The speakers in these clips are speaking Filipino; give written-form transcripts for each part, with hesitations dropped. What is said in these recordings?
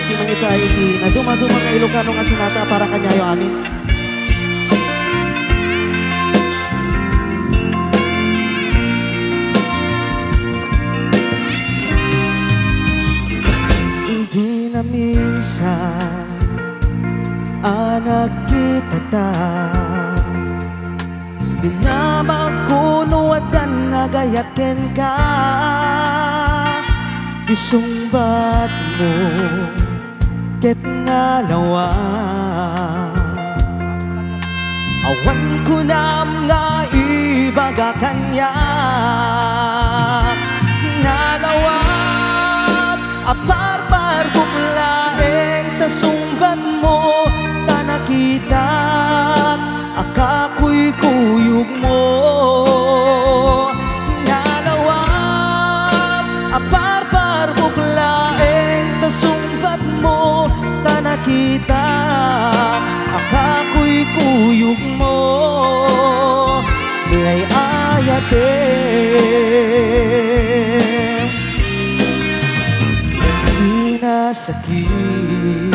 iti mangita iti na dumaduma nga Ilocano nga sinata para kanyayo amin. Hindi na minsan anak kita ta di na magkunuwadan nagayatken ka isungbat mo ket nga lawa awan ko nam nga ibaga kanya nalawat aparpar bumlaeng tasungbat mo tanakita akakuy kuyog mo nalawat aparpar bumlaeng tasungbat mo tanakita akakuy kuyog mo nilay ayate hindi na sakit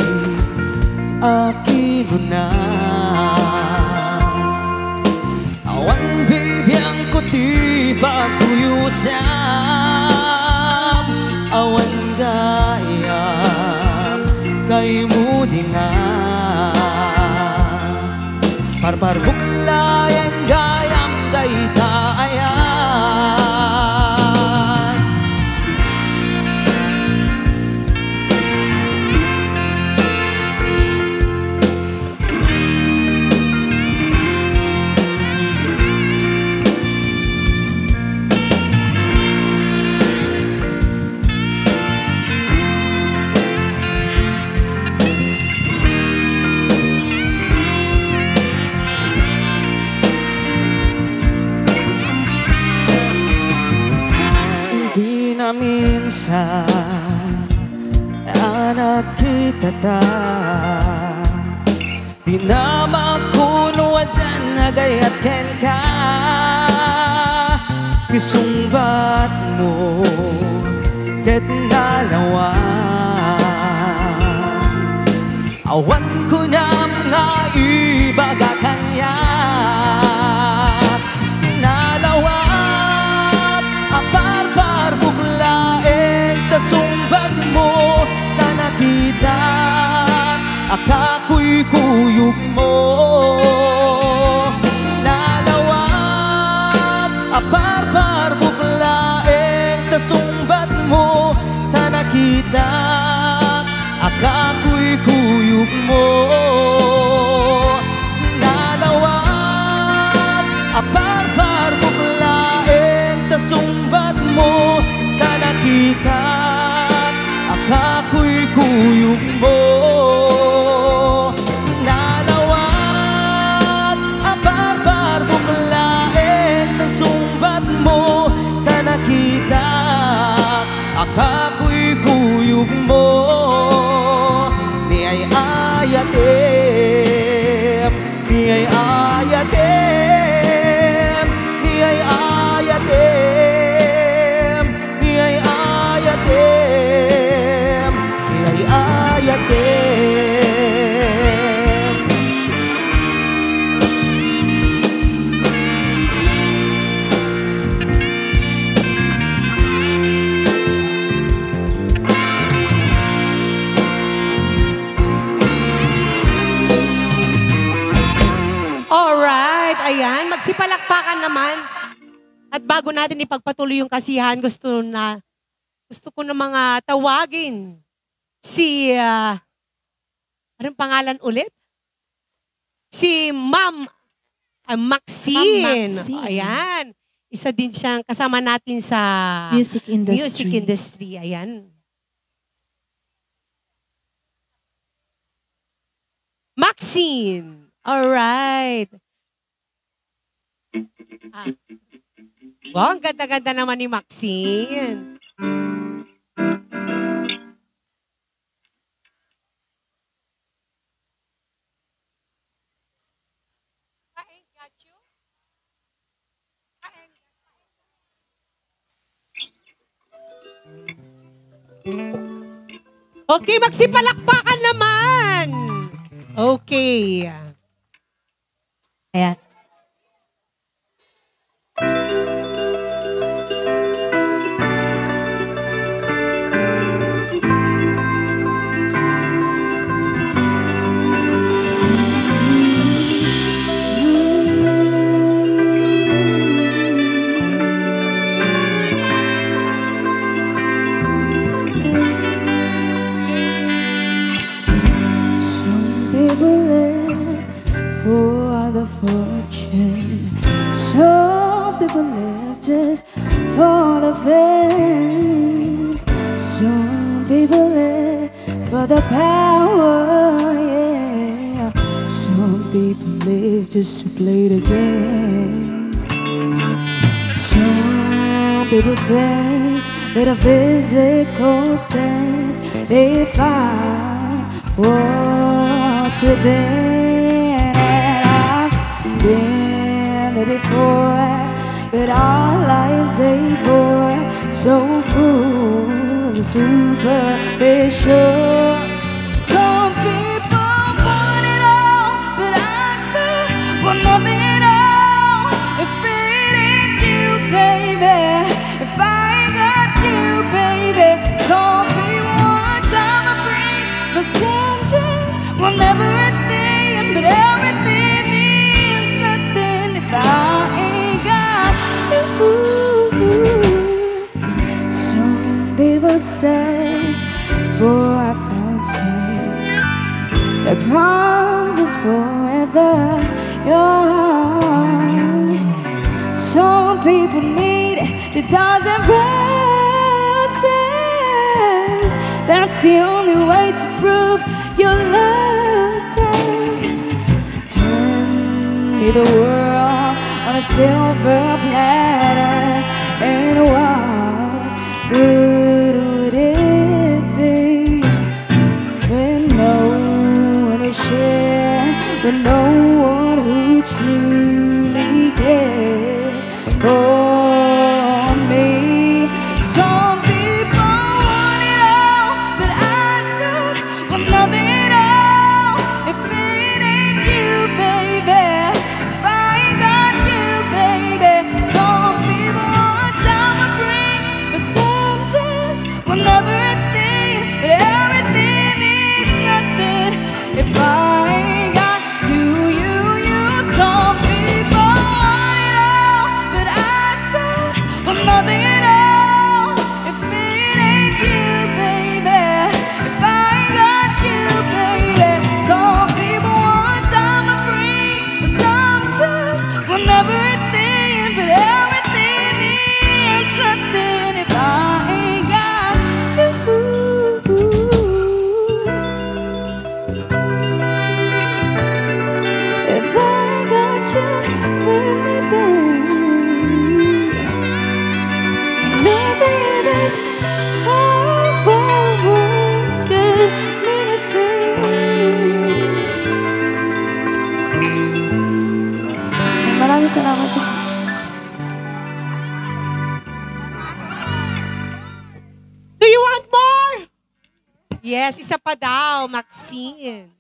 akin na awan bibiyang ko di pagtuyusam awan gayam kay mo di nga parpar buklayang gayam dayta ayan minsan anak kita ta di na magkunuwadan nagayatken ka isungbat mo ket nalawa awan ko nam nga ibaga kanya nalawat aparpar buglaeng tasungbat mo tanakita akakuy kuyog mo nalawat aparpar buglaeng tasungbat mo tanakita akakuy kuyog mo nalawat aparpar buglaeng tasungbat mo tanakita akakuy kuyog mo nalawat aparpar buglaeng tasungbat mo tanakita akakuy kuyog mo niyay ayatem niyay ayatem niyay ayatem niyay ayatem niyay ayatem Alright, ayan, magsipalakpakan naman. At bago natin ipagpatuloy yung kasiyahan, gusto ko na mga tawagin si, anong pangalan ulit? Si Ma'am Maxine. Ma'am Maxine. Ayan, isa din siyang kasama natin sa Music industry. Music industry, ayan. Maxine. Alright. Wow, ang ganda-ganda naman ni Maxine. Okay, magsipalakpakan naman. Okay. Ayan. Some people live for the fortune. Some people live just for the fame. Some people live for the power, yeah. Some people live just to play the game. Some people think that the physical things they find what's within. And I've been there before, but our lives they bore so full of superficial. Some people want it all, but I too want nothing at all. If it ain't you, baby, if I ain't got you, baby. Some people want diamond rings, but some just want everything, but everything means nothing if I ain't got you. Some people search for a fountain that promises forever young. Some people need the dozen roses. That's the only way to prove your love. Hand me the world on a silver platter, and what good would it be when no one is share, when no one who truly cares for me? Some people want it all, but I don't want nothing at all. If it ain't you, baby, if I ain't got you, baby. Some people want diamond rings, but some just want everything, but everything means nothing if I ain't got you, you, you. Some people want it all, but I don't want nothing at all. If it ain't you, baby, if I ain't got you, baby. Some people want diamond rings, but some just want everything, but everything means nothing if I ain't got you. If I got you with me, babe, you know that it's all I good me to be. Maraming salamat po. Do you want more? Yes, isa pa daw, Maxine.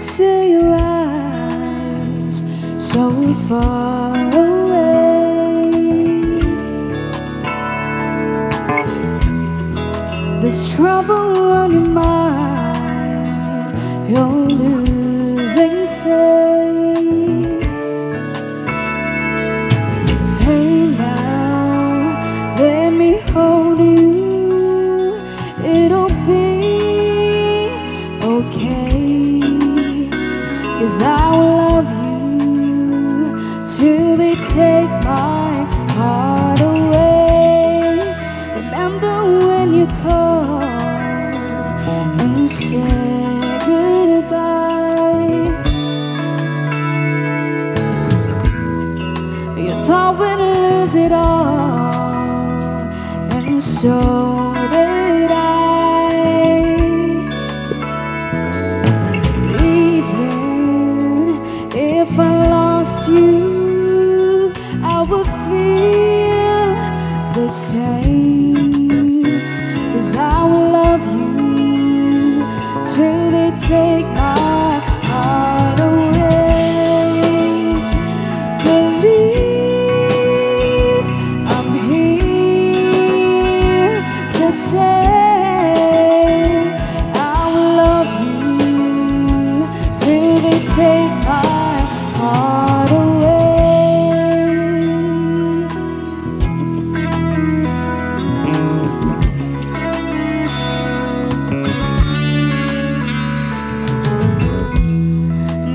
into your eyes, so far away. There's trouble on your mind, you're losing faith. Hey now, let me hold you, it'll be okay. 'Cause I will love you till they take my heart away. Remember when you called and said goodbye? You thought we'd lose it all, and so did I. Even if I lost you, I would feel the same. 'Cause I will love you till they take my heart away. Believe I'm here to say I will love you till they take my heart away.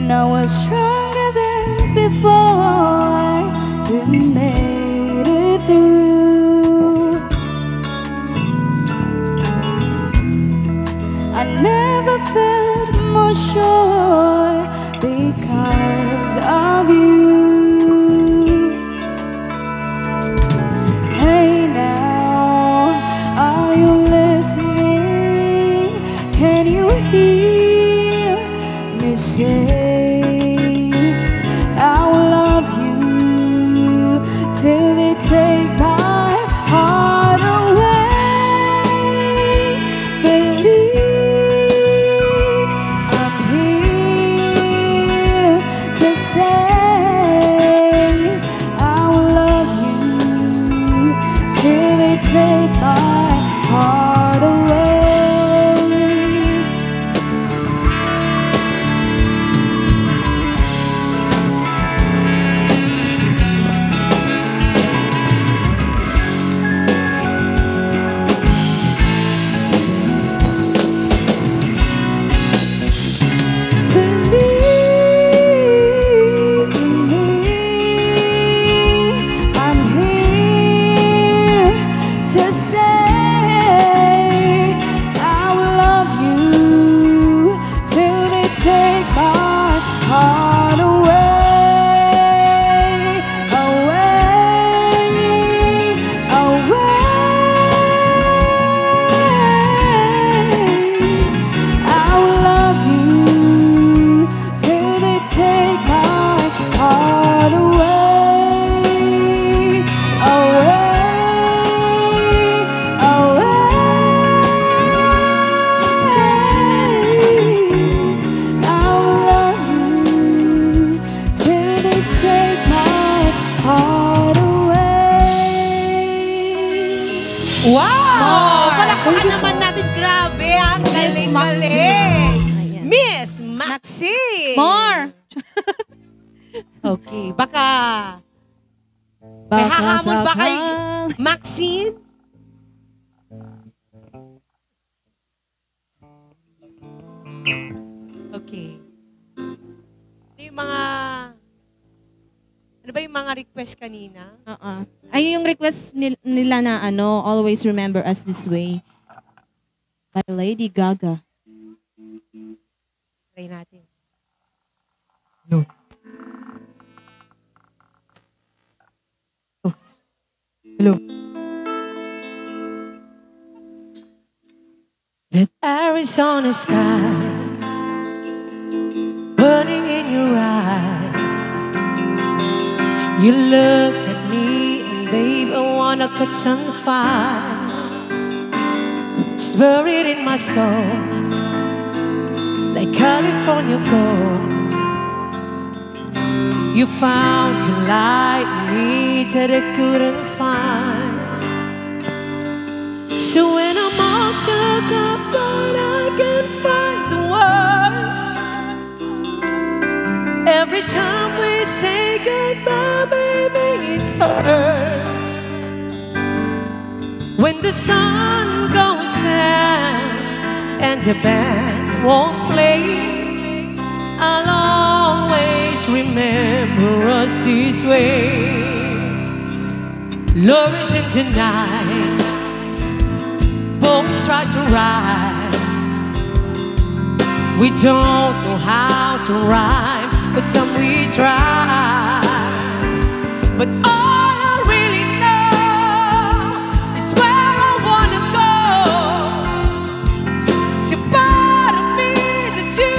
Now we're stronger than before, we made it through. I never felt more sure because of you. Hey now, are you listening? Can you hear me say I will love you till they take my heart away? Believe I'm here to say I will love you till they take my heart away. Believe in me, I'm here to say I will love you till they take my heart away, away, away. I will love you till they take my heart away, away, away. I will love you till they take my heart away. Wow! Palakpakan naman natin. Grabe, ang galing-galing. Ayan. Miss Maxine! More. Okay, baka may hahamon ba kay sakal. Maxine? Okay. Ano yung mga... Ano ba yung mga request kanina? Ay, yung request nila na always remember us this way. By Lady Gaga. Try natin. Hello. That Arizona sky burning in your eyes. You look at me and babe, I wanna catch on fire. Spirit in my soul, like California gold. You found a light in me that I couldn't find. So when I'm all jacked up, but I can't find the words. Every time we say goodbye, baby, it hurts. When the sun goes down and the band won't play, I'll always remember us this way. Love is in the night, boats try to ride. We don't know how to rhyme, but some we try. But all I really know is where I wanna go. To part of me that you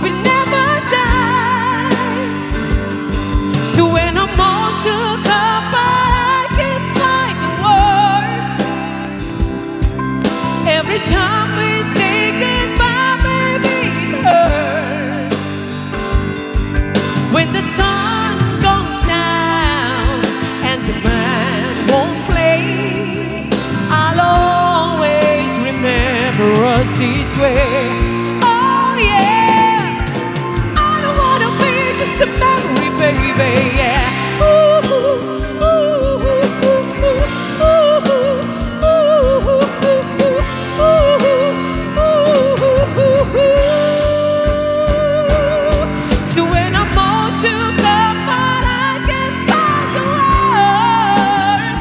will never die. So when I'm all took up, I can't find the words. Every time we say goodbye, baby, it hurts. When the sun goes down and the band won't play, I'll always remember us this way. Oh yeah, I don't wanna be just a memory, baby. Yeah. Ooh, ooh, ooh, ooh, ooh, ooh, ooh, ooh, ooh, ooh. So when I'm all took up, but I can't find the words.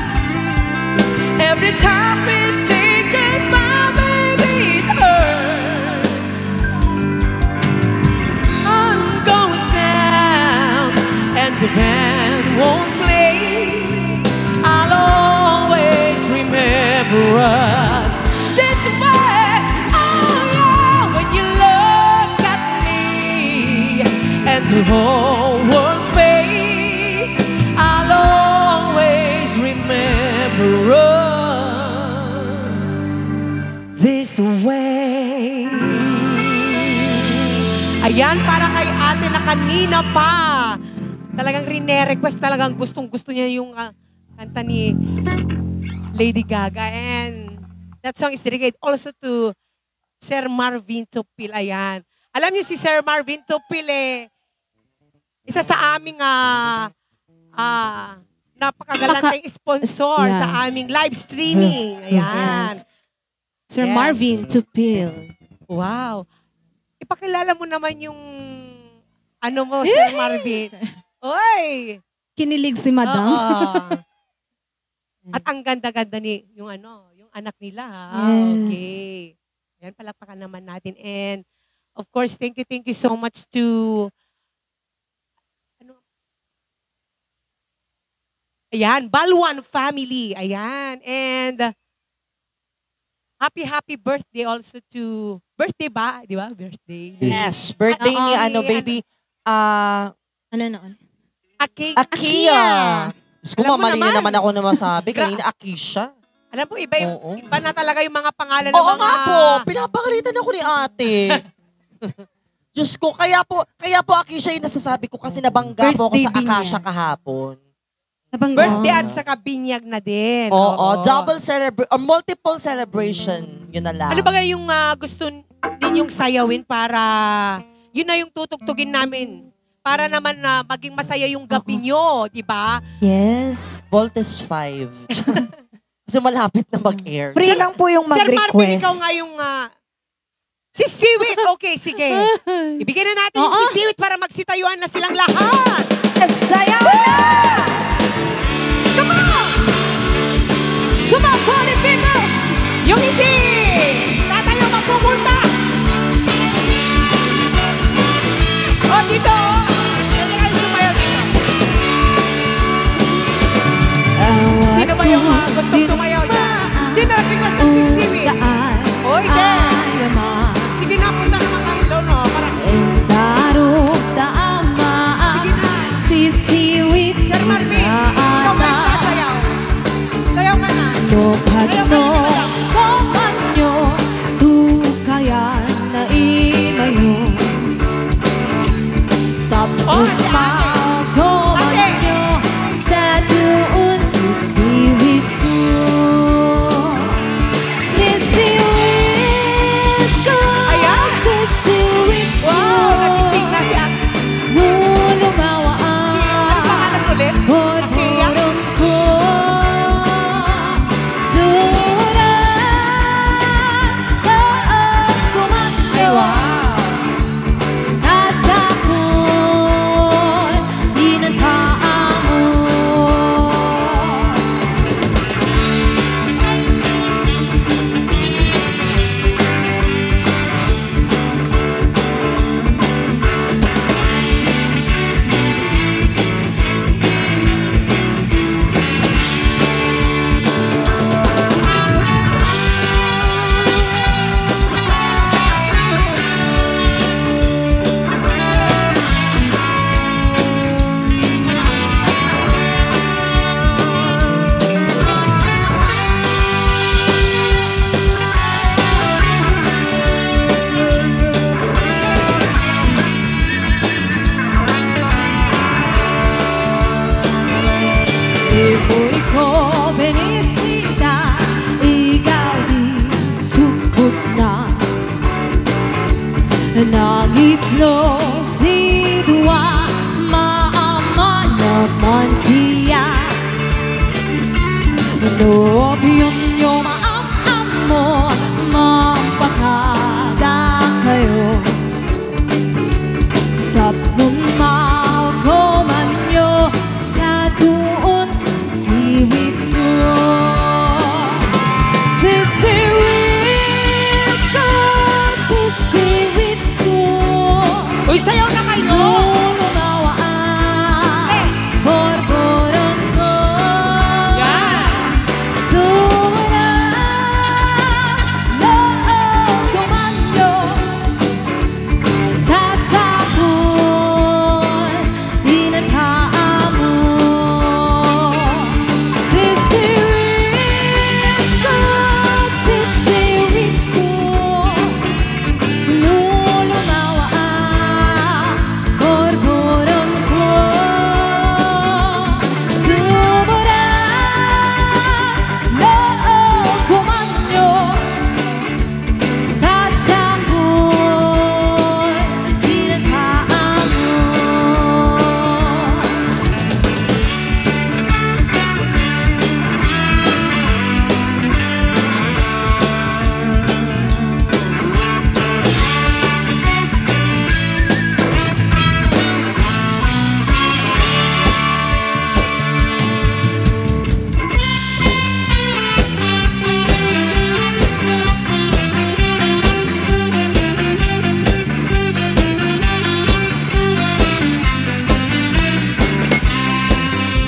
Every time we say goodbye, baby, it hurts. Sun goes down and the band won't play, I'll always remember us this way. Oh yeah, when you look at me and the whole world fades, I'll always remember us this way. Ayan, para kay ate na kanina pa. Talagang rine-request, talagang gustong-gusto niya yung kanta ni Lady Gaga. And that song is dedicated also to Sir Marvin Topil. Ayan. Alam niyo si Sir Marvin Topil isa sa aming napakagalanteng sponsor Yeah. sa aming live streaming. Ayan. Yes. Sir Yes. Marvin Tupil. Wow. Ipakilala mo naman yung ano mo, Sir Marvin. Oy! Kinilig si Madam. Oo. At ang ganda-ganda ni yung yung anak nila. Yes. Okay. Yan, palakpakan naman natin. And of course, thank you so much to Ayan, Balwan family. Ayan. And happy birthday also to birthday ba? Di ba? Birthday. Yes, birthday ni baby Ano noon? Akia. Diyos ko, Alam mo mamali na naman. naman ako na masabi. Kanina, Akisha. Alam mo, iba Oo. na talaga yung mga pangalan ng Oo mga... nga po, pinapakalitan ako ni ate. Diyos ko, kaya po Akisha yung nasasabi ko kasi nabangga po ako Birthday sa din Akasha yan. kahapon. Birthday at saka binyag na din. Oo, multiple celebration. Yun na lang. Ano ba yung gusto ninyong sayawin para yun na yung tutugtugin namin para naman na maging masaya yung gabi nyo, di ba? Yes. Voltes 5. Kasi malapit na mag-air. Free lang po yung Sir Marvin, mag-request. ikaw nga yung si Siwit. Okay, sige. Ibigay na natin yung Oo. si Siwit para magsitayuan na silang lahat. Sayaw na! Come on! Come on, party people! Yung hindi! Tatayo magpupunta! O, dito! Pwede kayo sumayaw dito. Sino ba yung gusto sumayaw dyan? Sino nag-request ng si Siwit? Oy, there! Sige na, punta naman kami doon, no? Para... Sige na! Sisiwit Sir Marvin, ikaw ba yung sasayaw? Sayaw ka na. Tokadno komanyo Tukayan na imayo nanangitlog si Dua, maama naman siya. Nobyon nyo, maam-am mo, mapakada kayo. Tapon magoman nyo sa doon sa siwit ko. Sisiwit ko, sisiwit ko. Uy, sayaw na kayo! Lumawaan, borboron ko. Yan! Sumula, loob kumanyo. Kasapon, dinadhaan mo. Sisiwit ko, sisiwit ko. Lulumawaan, borboron ko. Sumura, loob kumanyo. Kasapon, dinadhaan mo.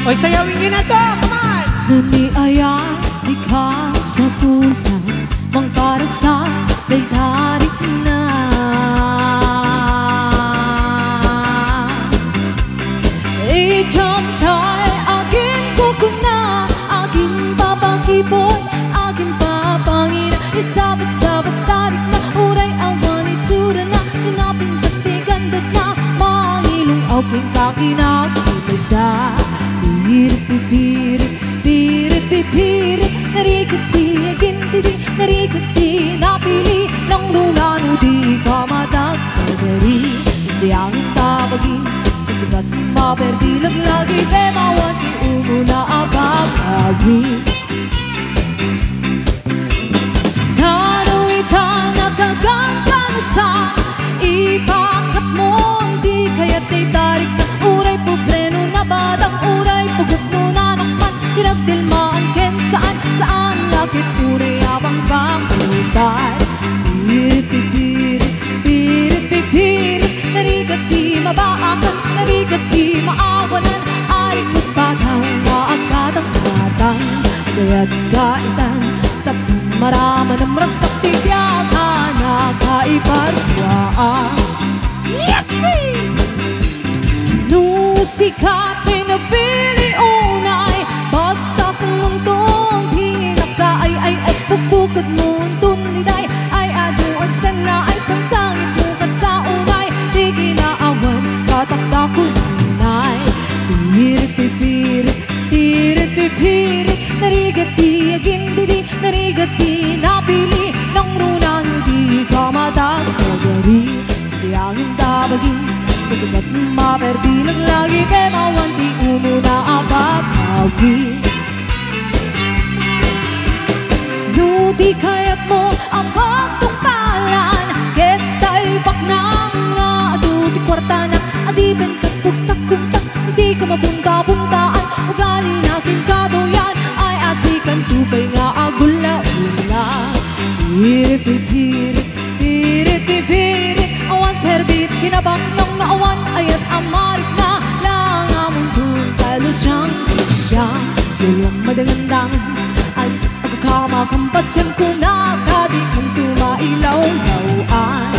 Uy, sayawin nyo na to! Come on! Naniaya di ka sa tunay, mangkaragsa may tarik na. Ijantay akin kukuna, aking papakipon, aking papangina. Isabot-sabot tarik na, uray awan itsura na, tinapin pastigan na, mangilong aking kakinag. Sa pirit, pirit, pirit, narikati, agintidi, narikati, napili, ng lulano di ka matagpagari. Siyangin tabagi, kasagat maperdi, laglagi, bemawan, di umuna ababagi. Kanuitan, nagkagantano sa ipakat mo, di kaya't itarik na uray probleno na batang uray, pugot mo na naman, tinagdilmaan ken saan, saan lakit uray abang pangkutay. Pirit, pirit, pirit, pirit, narigati, mabaakan, narigati, maawanan, arikot batang, maagkatang-katang, agaya't kaitan, tapon maraman ang ragsak tigyaka na kaiparswaan. Nusikat pinapili unay, bagsak muntong hinaka ay pupukad muntong liday, ay aduasan na ay sangsangit mukat sa unay, di ginaawan kataktakon unay. Pirit, pirit, pirit, pirit, narigati, agindidi, narigati, napili, ng runang di ka matagpagari. Siyangin tabagin, kasagat maperdi, naglagi, bemawan, di umuna ababagi. Nuti kaya't mo ang pagtungpalan, ketay bak nang aduti kwarta na, adiben katpugtak kung sa hindi ka mapunta-puntaan, ugali natin kadoyan, ay asikan tupay nga agula-ula. Pirit, pirit, pirit, pirit, awan serbit, kinabang ng naawan, ayat amarik na, lang among dun, talo siyang siya, yung madagandang, as pagkakamakambad siyang kuna, kadi kang tumailaw-lawan.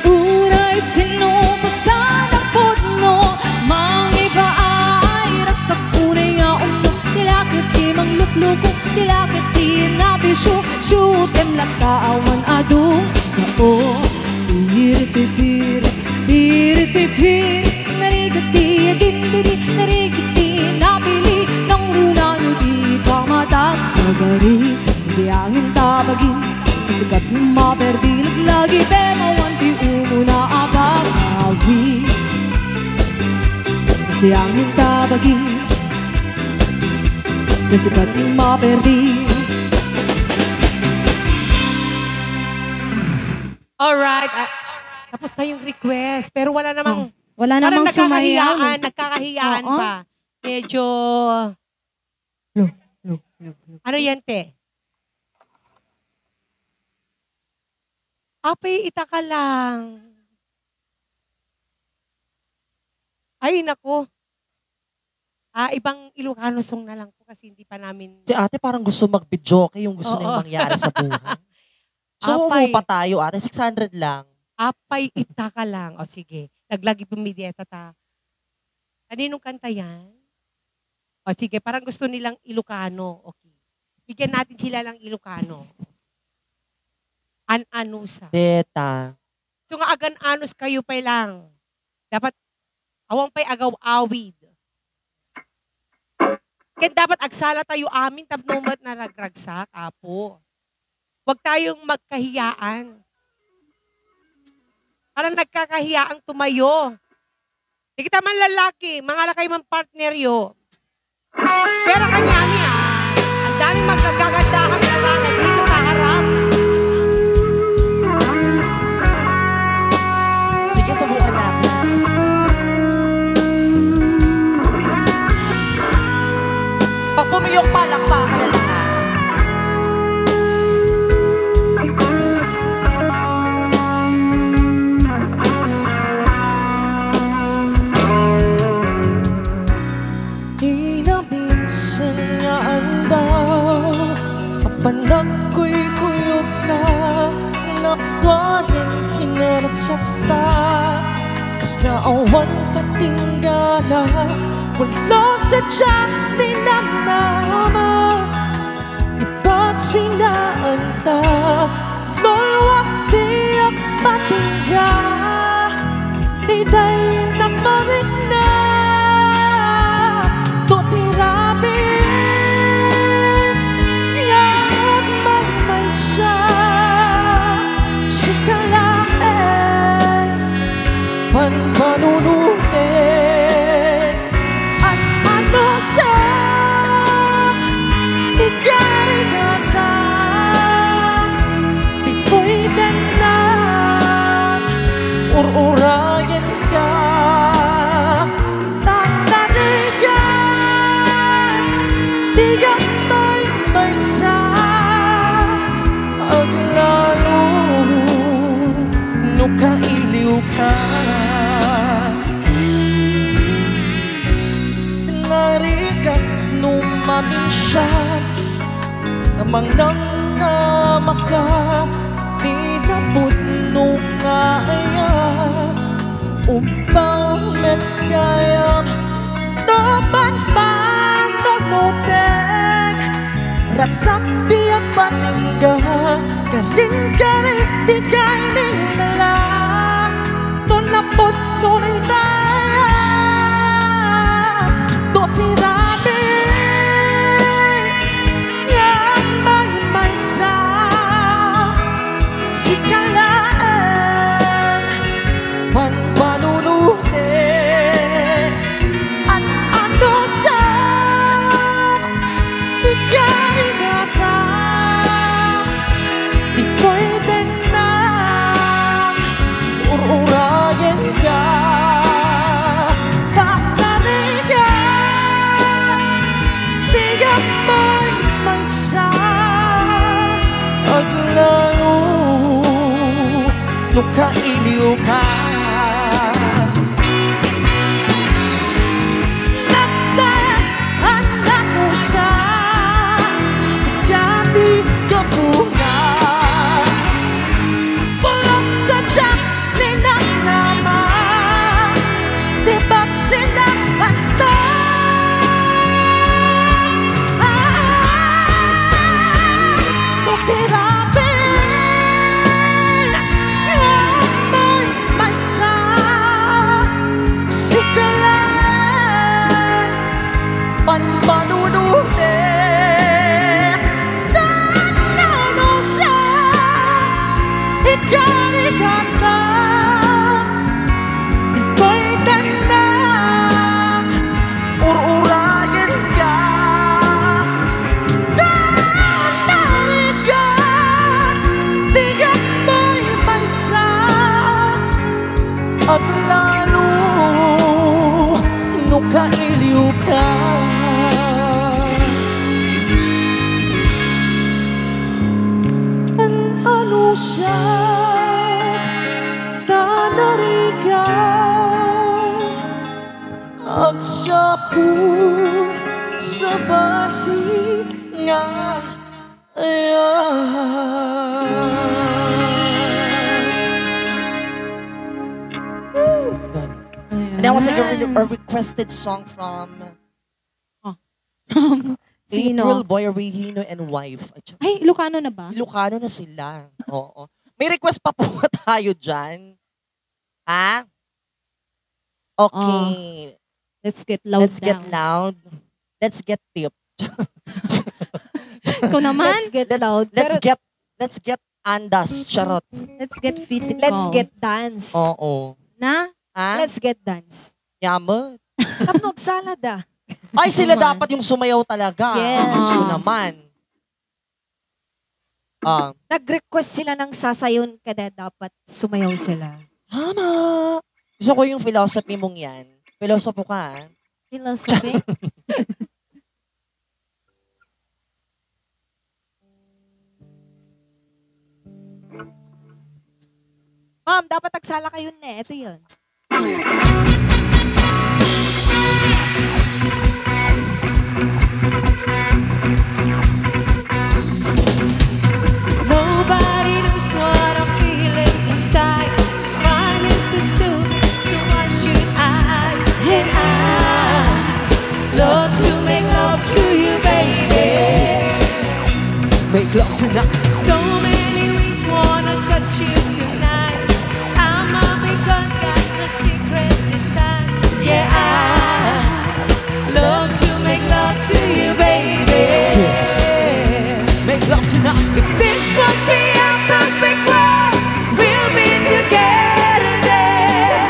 Uray sinupasan ang putno, mangiba ay raksak unay nga umno, tilakit di manglukluko, tilakit di nabisyo, syutem lakaawan adong sao. Pirit, pirit, pirit, pirit, narigati, agindidi, narigati, napili, ng runang di ka matagpagari. Siyangin tabagin, Sikat maperdi lagi pero wanti umuna agawi Siyang tabagi Sikat maperdi. Alright. Tapos na yung request. Pero wala namang... Wala parang namang sumayaw. nagkakahiyaan Oo. pa. Medyo... Ano yan, te? Apay, itaka lang. Ay, nako. Ibang Ilocano song na lang po kasi hindi pa namin... Si ate parang gusto mag-videoke yung gusto Oo. niyang mangyari sa buhay. So, Apay. pa tayo ate, 600 lang. Apay, itaka lang. O sige, naglagi pumidieta ta. Kaninong kanta yan? O sige, parang gusto nilang Ilocano. Okay. Bigyan natin sila ng Ilocano. An-anusa. Teta. So nga agan-anus kayo pa lang. Dapat, awang pa'y agaw-awid. Kaya dapat agsala tayo amin, tapnomat na nagragsak, apo. Huwag tayong magkahiyaan. Parang nagkakahiyaang tumayo. Di kita man lalaki, mga lakay man partner yo. Pero kanya niya, ang daming magkagagandahang lalaki dito sa harap. Sige, subukan natin. Pag pumiyok pa, lakpakan na lang ha. Inabinsan niya andaw, kapanak ko'y kuyog na, nakwanin kinaragsakta, kas naawan patinggala, wala sa tiyak tinanama, iba't sinaanta, lulwak diyak patingga, tiday na marin na, tutirabi, yak may siya, sikalain, panpanunutin, at ano sa ikay na di pwede na ururayan ka, tatarigan, di gamay may sa aglalo, nukailiw ka. Narikat numamin siya, namang nang namaka, pinabot nung aya, upang met kayam, naman man namutin, raksak diyak paningga, galing-galing di kayo nila, tunapot tunay tayo, tutirabi, yan may sa sikalaan, panpanunutin, at ano sa ikay na di pwede na ururayan ka, tatarigan, di gamay man sa aglalo, nukailiw ka. Nagsaan ako siya sa dati kabuhan, wala sa tiyak ninanama, di ba't sinakanta? Tutirabi, may siya tanarigan at siya po sa bahinga. And that was like a requested song from April Sino? Boy Regino and wife. Ay, Ilocano na ba? Ilocano na sila. Oo. May request pa po tayo dyan. Ha? Okay. Let's get loud Let's get down. loud. Let's get tip. Ikaw naman? Let's get loud. Let's get andas. Charot. Let's get physical. Let's get dance. Oo. Na? Ha? Let's get dance. Yaman. Tapnog salad ah. Ay, sila Naman. dapat yung sumayaw talaga. Yes. Gusto naman. Nag-request sila ng sasayon kada dapat sumayaw sila. Tama. Gusto ko yung philosophy mong yan. Philosophy ka, ha? Philosophy? Ma'am, dapat nagsala kayo na eh. Ito yun. Nobody knows what I'm feeling inside. Mine is so stupid, so why should I? And I love to make love to you, baby. Make love tonight. So many ways wanna touch you tonight. I'm a big gun, got the secret this time. Yeah, I love to make love to you, baby. Make love tonight. If this would be a perfect world, we'll be together then.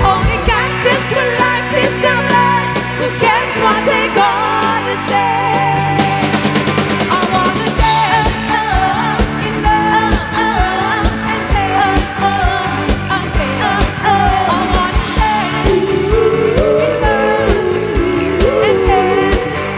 Only got just one life, this our life. But guess what they gonna say? I wanna dance in love and dance. I wanna dance in love and dance again.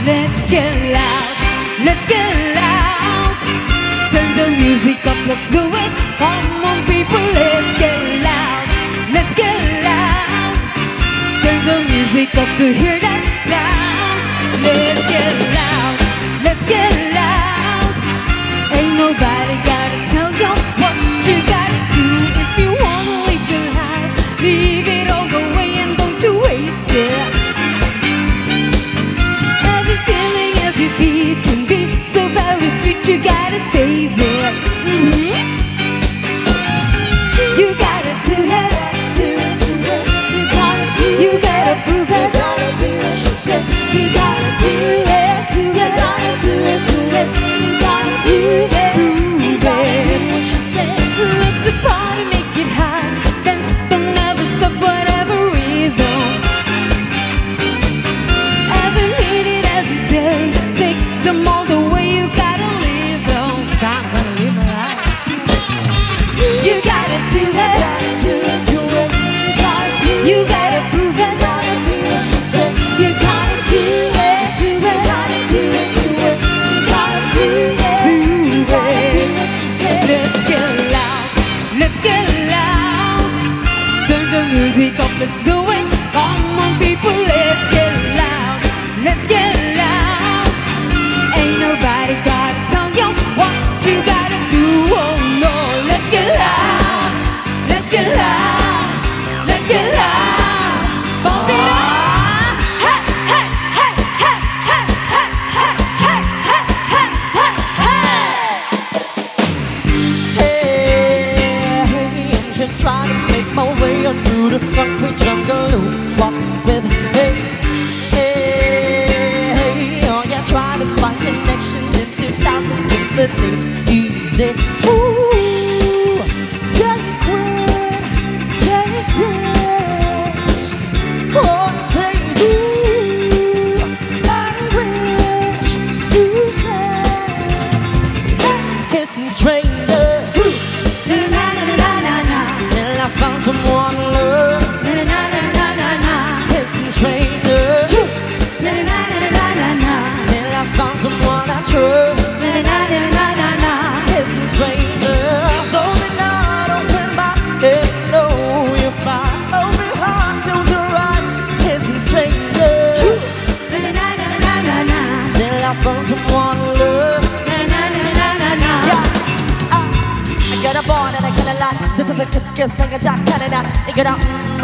Let's get loud, let's get loud. Turn the music up, let's do it. Come on, people, let's get loud, let's get loud. Turn the music up to hear that sound. Let's get loud, let's get loud. Ain't nobody gotta tell you what you gotta do if you wanna live your life. Leave it all the way and don't you waste it. Every feeling, every beat can be so very sweet. You gotta taste it. You gotta do it. You gotta prove it. You gotta do it. You gotta do it. You gotta do it. Prove it. Let's the party, make it hot. Dance, don't never stop, whatever rhythm. Every minute, every day, take them all the way. You gotta live them. I'm gonna live my life. You gotta do it. You gotta prove it. You gotta do it. You gotta do it. You gotta prove it. Let's get loud. Let's get loud. Turn the music up. Let's do it. Come on, people. Let's get loud. Let's get loud. Ain't nobody gotta tell you what you gotta do. Oh no. Let's get loud. Let's get loud. Let's get loud. Bump it up. Hey, hey, hey, hey, hey, hey, hey, hey, hey, hey, hey. Hey, I'm just trying to make my way up through the concrete jungle. Who walks with hey, hey, oh yeah, trying to find connection into thousands of the things easy. Ooh, just quit, takes it, oh, takes it. I wish you said, hey, kiss kiss sang a jack Canada. You got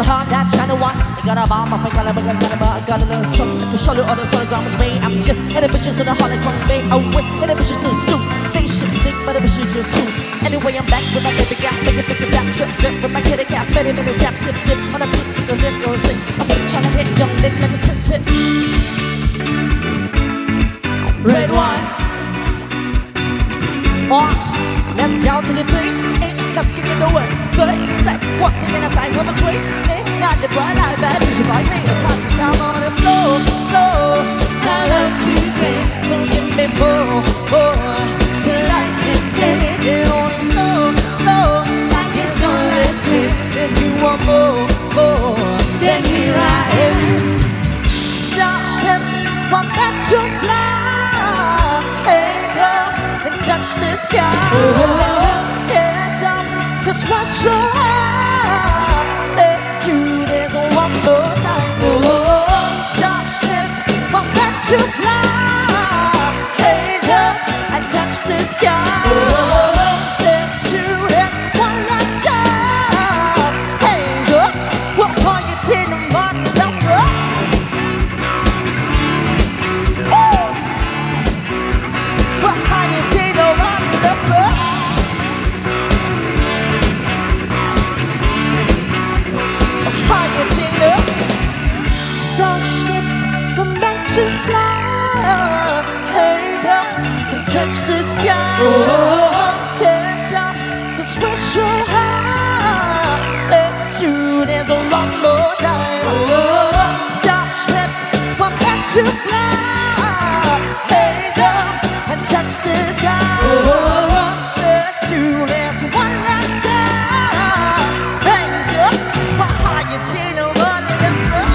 hard that China one. You got a bomb, I got a bug, I got a little strokes to show you all the sonograms made. I'm just and the bitches of the Holocaust made. Oh wait, and the bitches of the they should sing, but the bitches just shoot. Anyway, I'm back with my baby gap, make it back, trip trip with my kitty cat, many minutes zap sip sip on a beat to the lip or sing. I'm trying to hit young Nick like a trip hit. Red wine. On, let's go to the beach. Let's get in the way. 30 seconds, what's in the side of a tree? Ain't not the bright light, bad bitches like me. It's hard to come on the floor, floor. I love to dance, don't give me more, more. Till I can stay on the floor, floor. I can show this shit. If you want more, more, then here I am. Starships, want that to fly. Hands up and touch the sky. Hands up, 'cause what's your heart? Let's do this one more time. Starships, want that to fly. Hands up and touch the sky. Let's do this one last time. Hands up, we'll point it in the bottom number. We'll point it in the bottom number. Starships come back to fly. Hands up and touch the sky. Hands up, 'cause we're so high. Let's do this one more time. Starships come back to fly. Hands up and touch the sky. Let's do this one last time. Hands up, we're higher till the bottom number.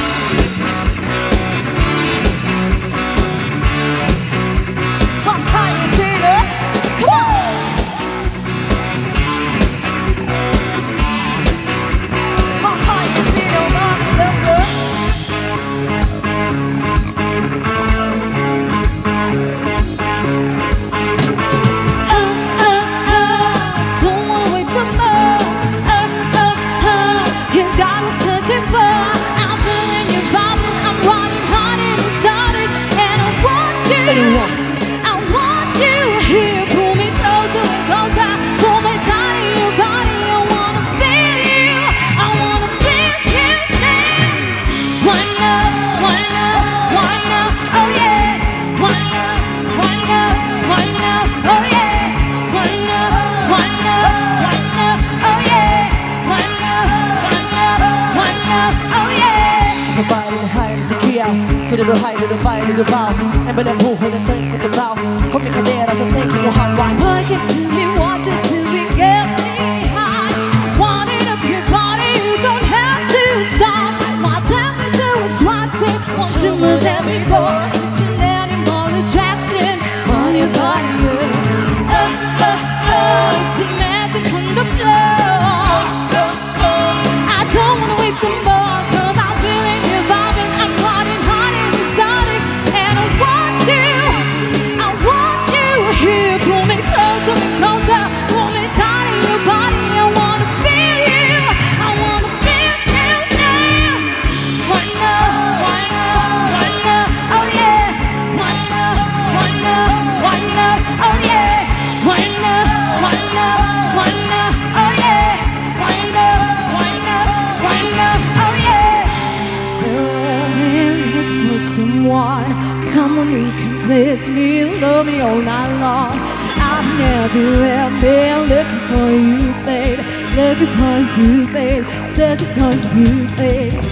Till du höjder och bär du bär. En bällen på hur den tänker du bär. Kom i kadera så tänker du halva. Look into me, want you to be get me high. Want it up your body, you don't have to stop. My temperature is rising, want to move let me go. It's an animal attraction on your body. It's a magic on the floor. I don't wanna wake them up, 'cause I'm feeling you vibing. I'm riding hard and exotic, and I want you here. Pull me closer and closer, pull me tight in your body. I wanna feel you, I wanna feel you now. One love, oh yeah. One love, oh yeah. One love, oh yeah. One love, oh yeah. For someone who can please me, love me all night long. I've never ever been looking for you, babe. Looking for you, babe. Searching for you, babe.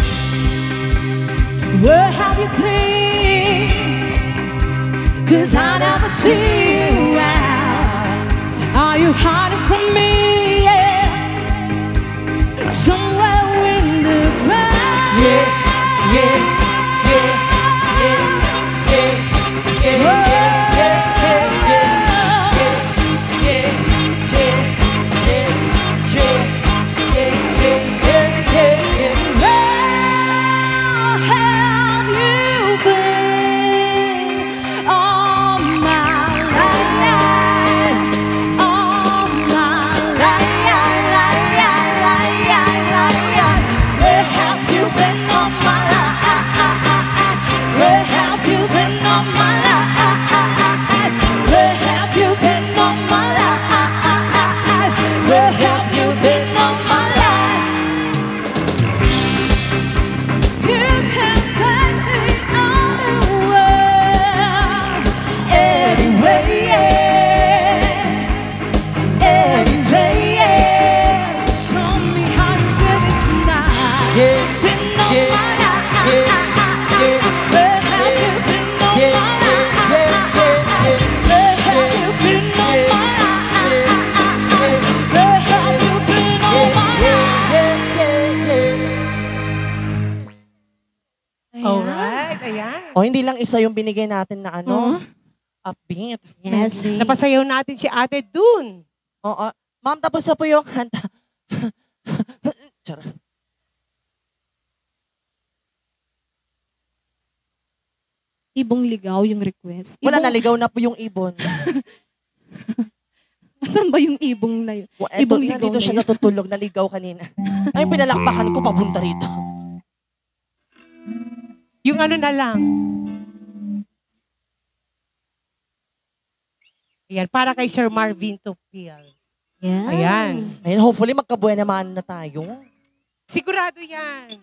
Where have you been? 'Cause I never see you out. Are you hiding from me? Yeah. Somewhere in the ground. Yeah, yeah, yeah, yeah, yeah, yeah, yeah, yeah, yeah, yeah, yeah, Where have you been all my life? All my O, hindi lang isa yung binigay natin na ano, upbeat. Yes. Napasayaw natin si ate dun. Oo. Ma'am, tapos na po yung kanta. Charot. Ibong ligaw yung request. Wala, naligaw na po yung ibon. Saan ba yung ibong na yun? Eto, Ibong ligaw dito na siya yun. natutulog, naligaw kanina. Ay, pinalakpakan ko papunta rito. Yung ano na lang. Ayan, para kay Sir Marvin Tupil. Yes. Ayan. Ayun, hopefully magkabuhay naman na tayo. Sigurado yan.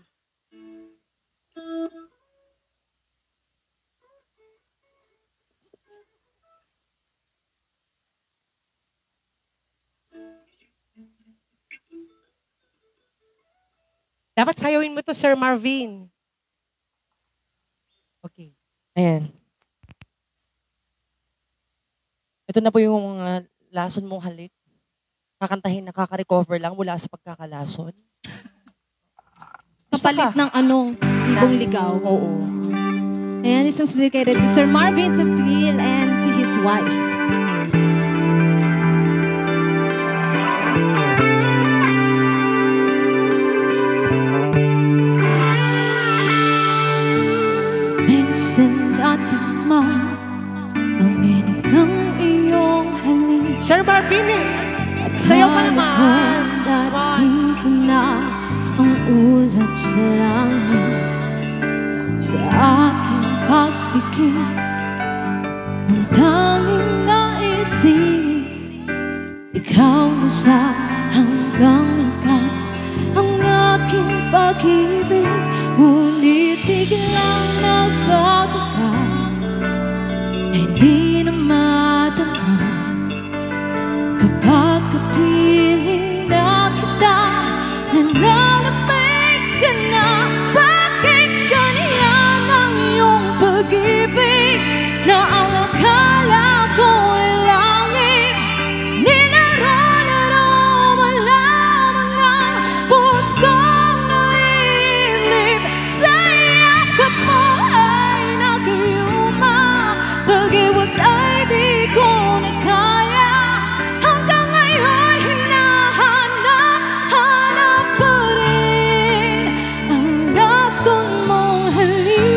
Dapat sayawin mo to, Sir Marvin. Okay. Ayan. Ito na po yung lason mong halik. Kakantahin, nakaka-recover lang mula sa pagkakalason. Kapalit ng ano, ibong ligaw. Oo. Ayan, isang dedicated to Sir Marvin Tupil and to his wife. Minsan natin ang init ng iyong halik. Sir Marvin, sayaw ka naman. Darating ko na ang ulap sa langit sa aking pagpikit ng tanging naisip. Ikaw na sa hanggang lakas ang aking pag-ibig. Ngunit biglang nagbago ka, hindi na madama kapag kapiling na kita. Nanalamig ka na, bakit ganyan ang iyong pag-ibig na ang akala ko ay langit? Nilaralaro mo lamang ang pusong nailip sa yakap mo ay nag-iuma. Pag-iwas ay di ko na kaya, hanggang ngayon hinahanap pa rin ang rason mong halik.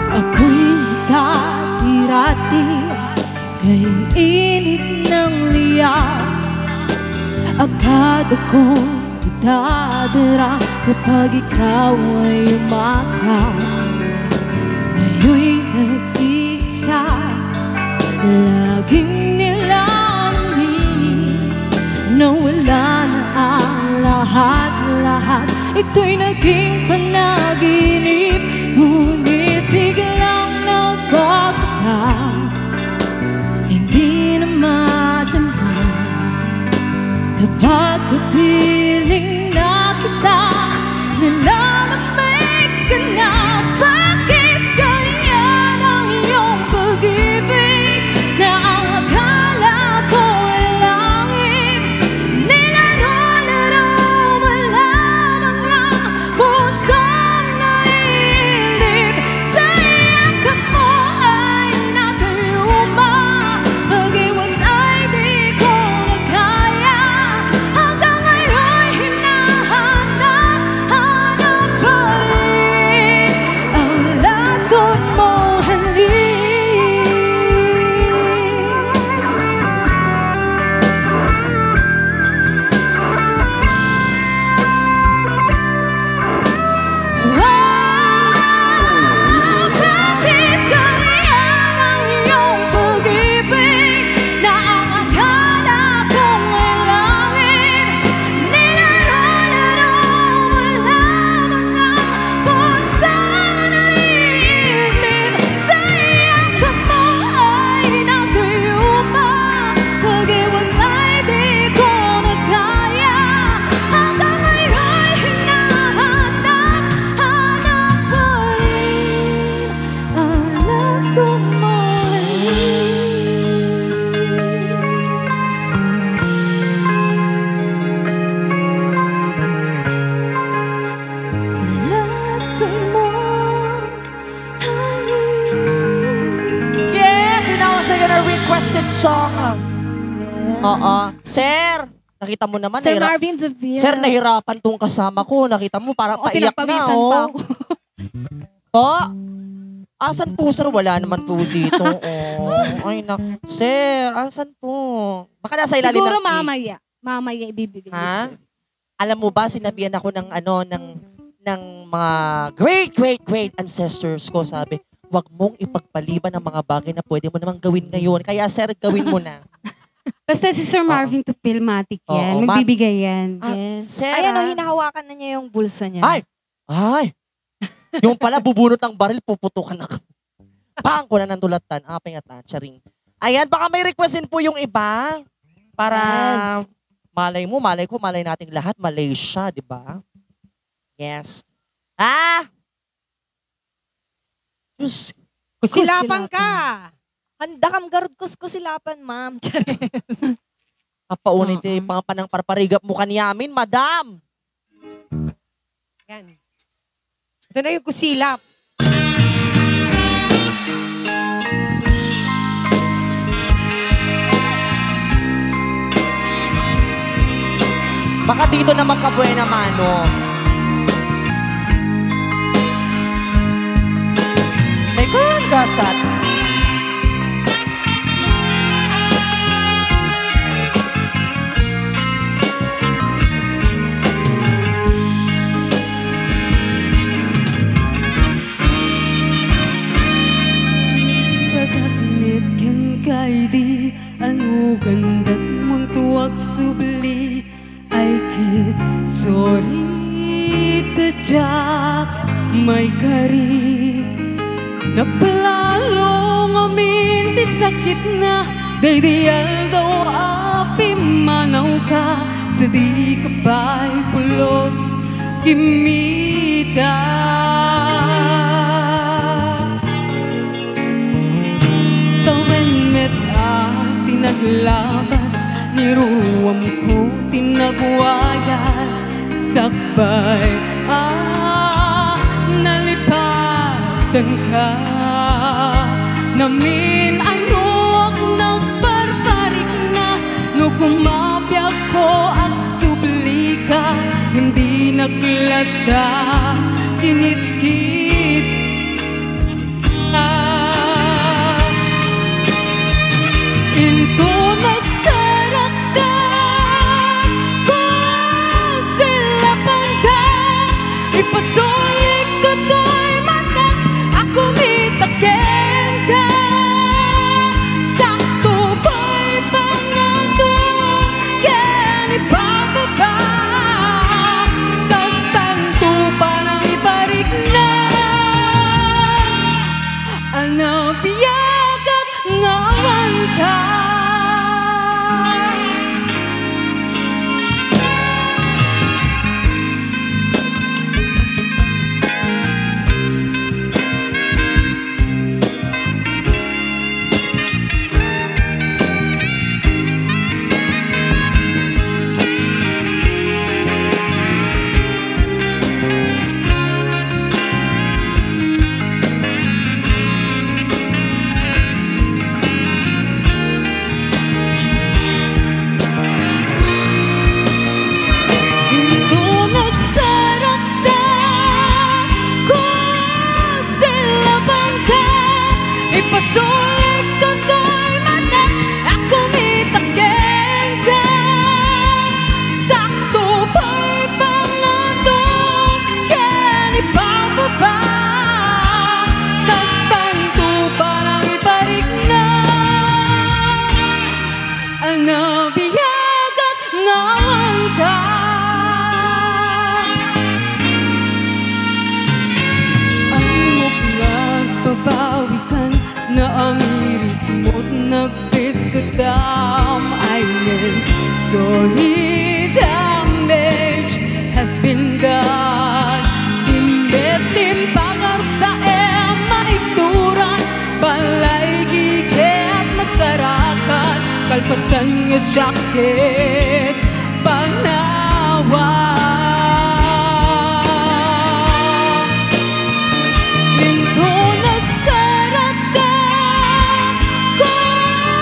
Ako'y dati-rati kay init ng liyaw. Agad akong itadara kapag ikaw ay umakaw. Ngayon'y nag-iisa, laging nilalamig na wala na ang lahat-lahat. Ito'y naging panaginip, ngunit biglang nagbago ka. Hindi na madama kapag kapiling na kita. Nalalamig ka na, bakit ganyan ang iyong pag-ibig na ang akala ko ay langit? Nilalaro mo lamang ang puso our requested song. Oo. Sir, nakita mo naman. Sir Marvin Zubia. Sir, nahirapan tong kasama ko. Nakita mo, parang paiyak na. Pinagpawisan pa ako. Oh, asan po, sir? Wala naman po dito. Oh, ay, sir, asan po? Baka nasa ilalim Siguro ng cake. mamaya. Mamaya ibibigay. Ha? Alam mo ba, sinabihan ako ng ng mga great ancestors ko, sabi, wag mong ipagpaliban ang mga bagay na pwede mo namang gawin ngayon. Kaya sir, gawin mo na. Basta si Sir Marvin to Philmatic yan. Oo, Magbibigay yan. Yes. Sir, Ayan o, hinahawakan na niya yung bulsa niya. Ay! Yung pala, bubunot ng baril, puputukan ako. Pang ko na ng tulatan. Aping at charing. Ayan, baka may requestin po yung iba. Para malay mo, malay ko, malay nating lahat. Malaysia, di ba? Yes. Diyos. Kusilapan ka! Handa kang garod kusilapan, ma'am. Kapaunit mga panang parparigap mo kanyamin, madam. Yan. Ito na yung kusilap. Baka dito na magkabuena mano. May kagasat. Pagkaknit kan kay di ano ganda't mong tuwag subli ay kit sorry tadyak may kari napalalong amin ti sakit na daydiyal daw api manaw ka sa di kapay pulos kimita tawenmet tinaglabas niruwam ko tinagwayas sakbay nalipatan ka namin ano ang nagbarbarik na no kumabyak ko at subli ka hindi naglada kinitkit into nagsarap ka kung silapan ka ipasulit ko to'y manak ako mitakin ka sakto ba'y pangato ken ipababa tas tanto parang ibarik na anabiyagak ngawan ka ipasulit ko to'y manak ako mitakin ka sakto ba'y pangato ken ipababa tas tanto parang ibarik na anabiyagak ngawan ka ang nagbabawi ka na amiris mo't nagpitgadam I know sorry damage has been done Timbetim pangarap sa maituran balay giket masarakan kalpasan nga sakit panawa into nagsarap ka kung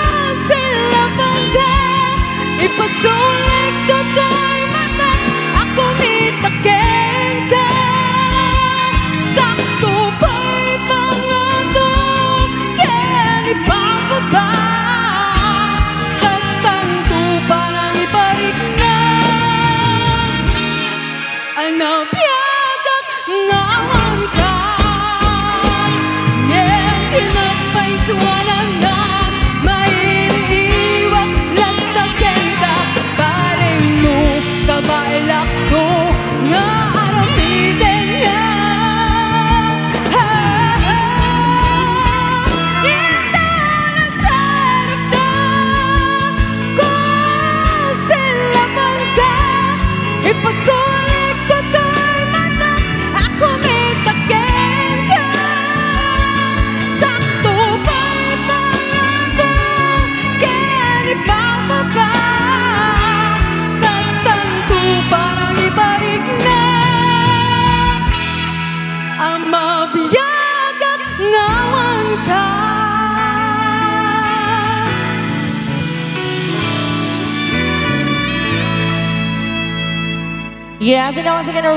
wala na mailiwat lang na kenda paring mo kabailak ko nga aramitin nga Ito nagsarap na kung sila man ka ipasulit ko to'y manak ako may takin ka sakto pa'y pangako kaya ipapaba tas tanto parang ibalik na ang mabiyag at ngawan ka Yes, and now once again, a